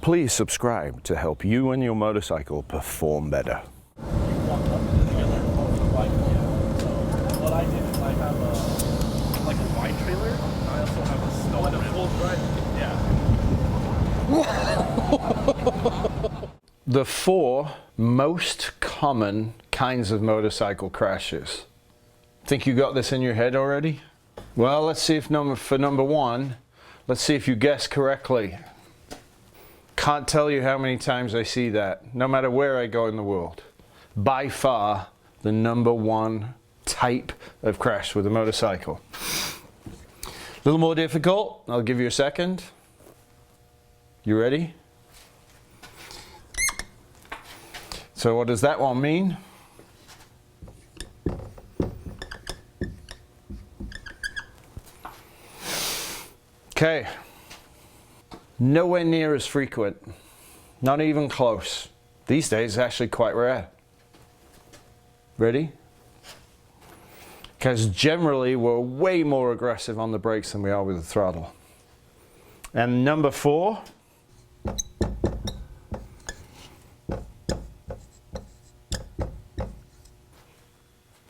Please subscribe to help you and your motorcycle perform better. What I did is I have a wide trailer, and I also have a snow and a full drive. Yeah. The 4 most common kinds of motorcycle crashes. Think you got this in your head already? Well, let's see if for number 1, let's see if you guessed correctly. Can't tell you how many times I see that, no matter where I go in the world. By far, the number 1 type of crash with a motorcycle. A little more difficult. I'll give you a second. You ready? So what does that one mean? Okay. Nowhere near as frequent. Not even close. These days it's actually quite rare. Ready? Because generally we're way more aggressive on the brakes than we are with the throttle. And number 4.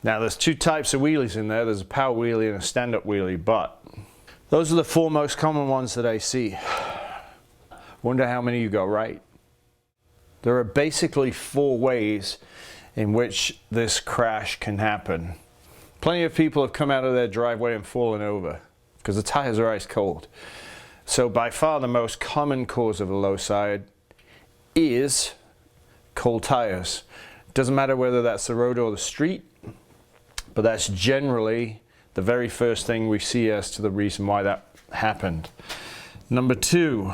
Now there's 2 types of wheelies in there. There's a power wheelie and a stand-up wheelie, but those are the 4 most common ones that I see. Wonder how many you got right. There are basically 4 ways in which this crash can happen. Plenty of people have come out of their driveway and fallen over because the tires are ice cold. So by far the most common cause of a low side is cold tires. Doesn't matter whether that's the road or the street, but that's generally the very first thing we see as to the reason why that happened. Number 2,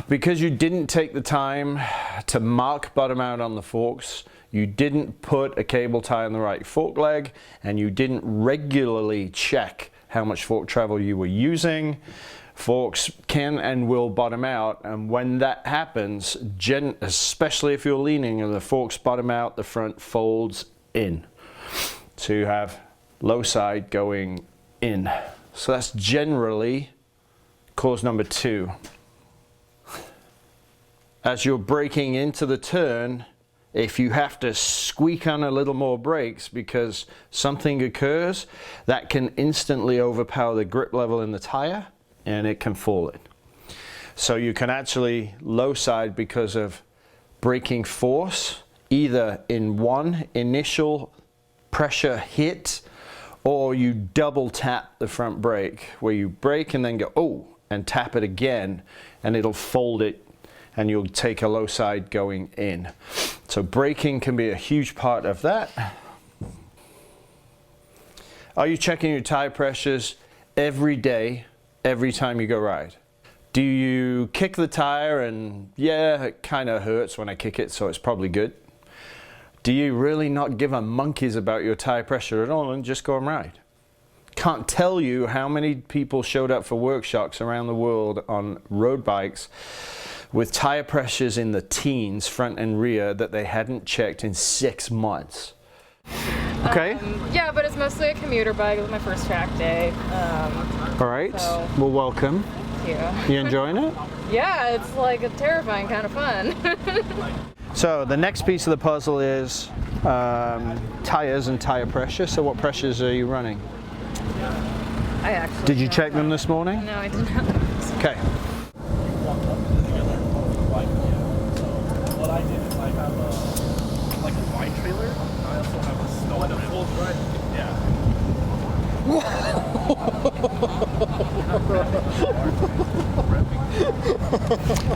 because you didn't take the time to mark bottom out on the forks, you didn't put a cable tie on the right fork leg, and you didn't regularly check how much fork travel you were using, forks can and will bottom out, and when that happens, especially if you're leaning and the forks bottom out, the front folds in. So you have low side going in. So that's generally cause number 2. As you're braking into the turn, if you have to squeak on a little more brakes because something occurs, that can instantly overpower the grip level in the tire and it can fall in. So you can actually low side because of braking force, either in one initial pressure hit, or you double tap the front brake, where you brake and then go, oh, and tap it again, and it'll fold it, and you'll take a low side going in. So braking can be a huge part of that. Are you checking your tire pressures every day, every time you go ride? Do you kick the tire and, yeah, it kind of hurts when I kick it, so it's probably good? Do you really not give a monkeys about your tire pressure at all and just go and ride? Can't tell you how many people showed up for workshops around the world on road bikes with tire pressures in the teens, front and rear, that they hadn't checked in 6 months. Okay. Yeah, but it's mostly a commuter bike. It was my first track day. All right. So, well, welcome. thank you. You enjoying it? Yeah, it's like a terrifying kind of fun. So the next piece of the puzzle is tires and tire pressure. So what pressures are you running? I actually Did you don't check them know. this morning? No, I did not. Okay. What I did is I have a wide trailer, and I also have a snow and a full drive. Yeah.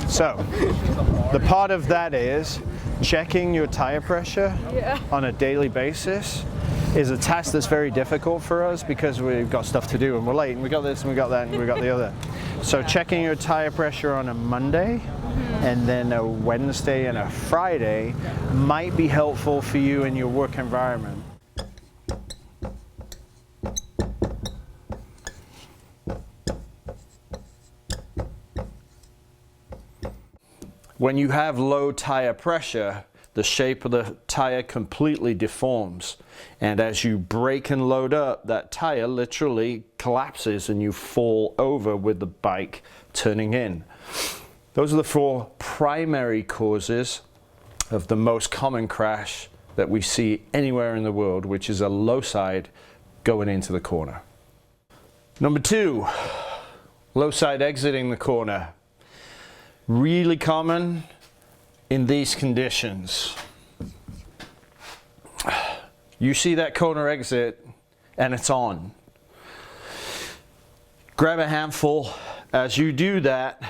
So the part of that is checking your tire pressure on a daily basis is a task that's very difficult for us because we've got stuff to do and we're late and we got this and we got that and we got the other. So checking your tire pressure on a Monday and then a Wednesday and a Friday might be helpful for you in your work environment. When you have low tire pressure, the shape of the tire completely deforms. And as you brake and load up, that tire literally collapses and you fall over with the bike turning in. Those are the 4 primary causes of the most common crash that we see anywhere in the world, which is a low side going into the corner. Number 2, low side exiting the corner. Really common in these conditions. You see that corner exit and it's on. Grab a handful. As you do that,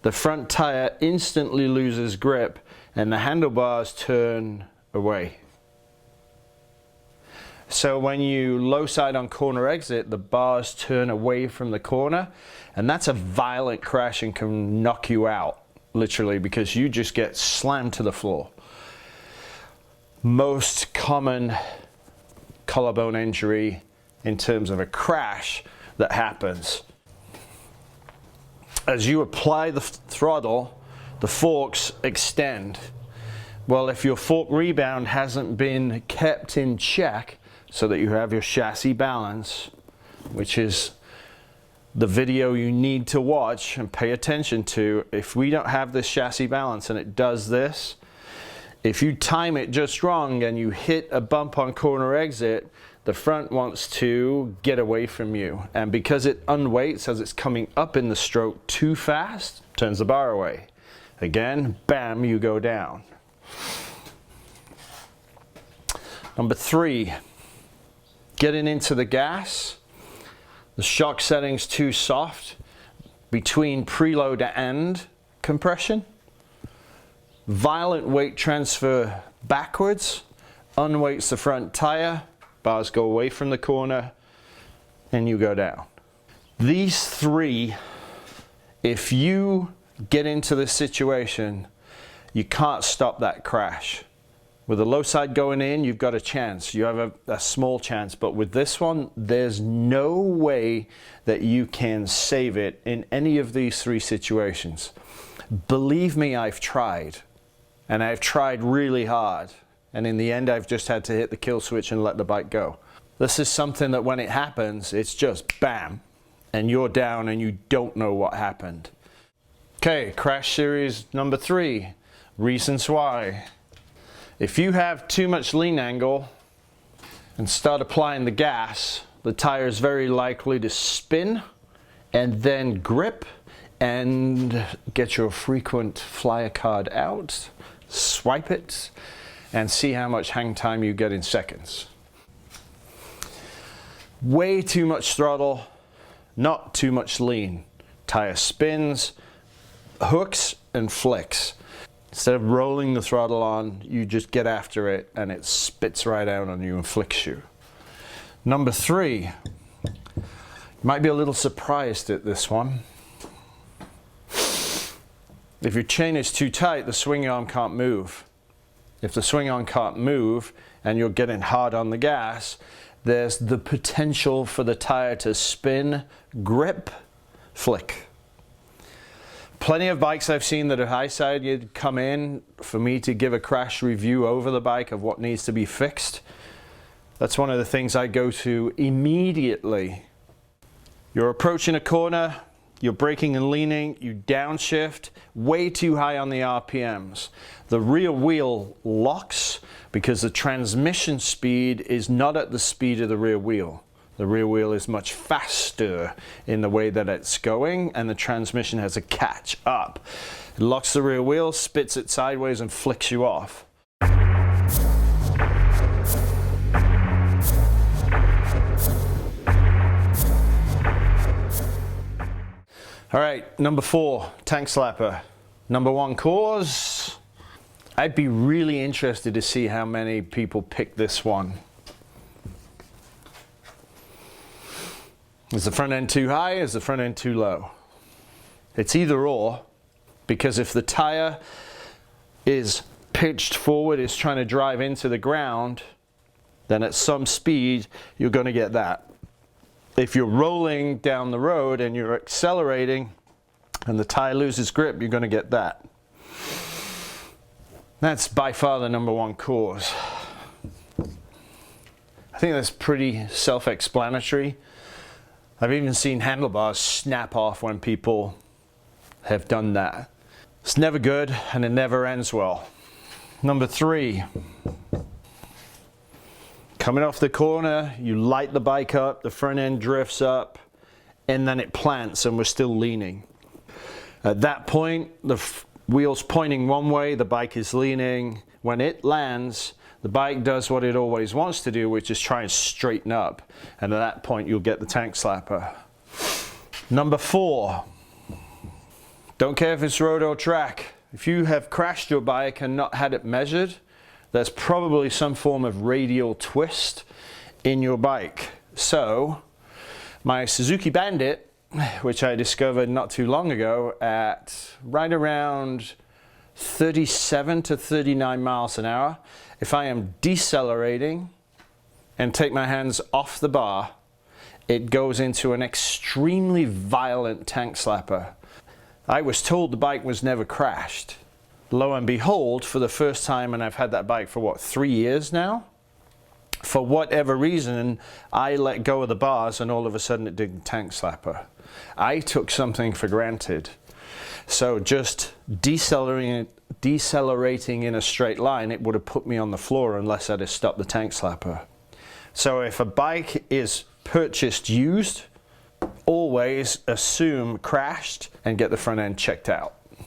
the front tire instantly loses grip and the handlebars turn away. So when you low side on corner exit, the bars turn away from the corner, and that's a violent crash and can knock you out, literally, because you just get slammed to the floor. Most common collarbone injury in terms of a crash that happens. As you apply the throttle, the forks extend. Well, if your fork rebound hasn't been kept in check so that you have your chassis balance, which is the video you need to watch and pay attention to, if we don't have this chassis balance and it does this, if you time it just wrong and you hit a bump on corner exit, the front wants to get away from you. And because it unweights as it's coming up in the stroke too fast, turns the bar away. Again, bam, you go down. Number 3, getting into the gas. The shock setting's too soft between preload and compression. Violent weight transfer backwards, unweights the front tire, bars go away from the corner, and you go down. These 3, if you get into this situation, you can't stop that crash. With the low side going in, you've got a chance. You have a small chance, but with this one, there's no way that you can save it in any of these 3 situations. Believe me, I've tried, and I've tried really hard. And in the end, I've just had to hit the kill switch and let the bike go. This is something that when it happens, it's just bam, and you're down and you don't know what happened. Okay, crash series number 3, reasons why. If you have too much lean angle and start applying the gas, the tire is very likely to spin and then grip and get your frequent flyer card out, swipe it, and see how much hang time you get in seconds. Way too much throttle, not too much lean. Tire spins, hooks and flicks. Instead of rolling the throttle on, you just get after it and it spits right out on you and flicks you. Number 3, you might be a little surprised at this one. If your chain is too tight, the swing arm can't move. If the swing arm can't move and you're getting hard on the gas, there's the potential for the tire to spin, grip, flick. Plenty of bikes I've seen that are high side, you'd come in for me to give a crash review over the bike of what needs to be fixed. That's one of the things I go to immediately. You're approaching a corner, you're braking and leaning, you downshift way too high on the RPMs. The rear wheel locks because the transmission speed is not at the speed of the rear wheel. The rear wheel is much faster in the way that it's going, and the transmission has to catch up. It locks the rear wheel, spits it sideways, and flicks you off. All right, number 4, tank slapper. Number 1 cause. I'd be really interested to see how many people pick this one. Is the front end too high? Is the front end too low? It's either or, because if the tire is pitched forward, is trying to drive into the ground, then at some speed, you're going to get that. If you're rolling down the road and you're accelerating and the tire loses grip, you're going to get that. That's by far the number 1 cause. I think that's pretty self-explanatory. I've even seen handlebars snap off when people have done that. It's never good and it never ends well. Number 3, coming off the corner, you light the bike up, the front end drifts up, and then it plants and we're still leaning. At that point, the wheel's pointing one way, the bike is leaning. When it lands, the bike does what it always wants to do, which is try and straighten up. And at that point, you'll get the tank slapper. Number 4, don't care if it's road or track. If you have crashed your bike and not had it measured, there's probably some form of radial twist in your bike. So, my Suzuki Bandit, which I discovered not too long ago at right around 37 to 39 miles an hour, if I am decelerating and take my hands off the bar, it goes into an extremely violent tank slapper. I was told the bike was never crashed. Lo and behold, for the first time, and I've had that bike for what, 3 years now? For whatever reason, I let go of the bars and all of a sudden it did the tank slapper. I took something for granted. So just decelerating in a straight line, it would have put me on the floor unless I'd have stopped the tank slapper. So if a bike is purchased used, always assume crashed and get the front end checked out.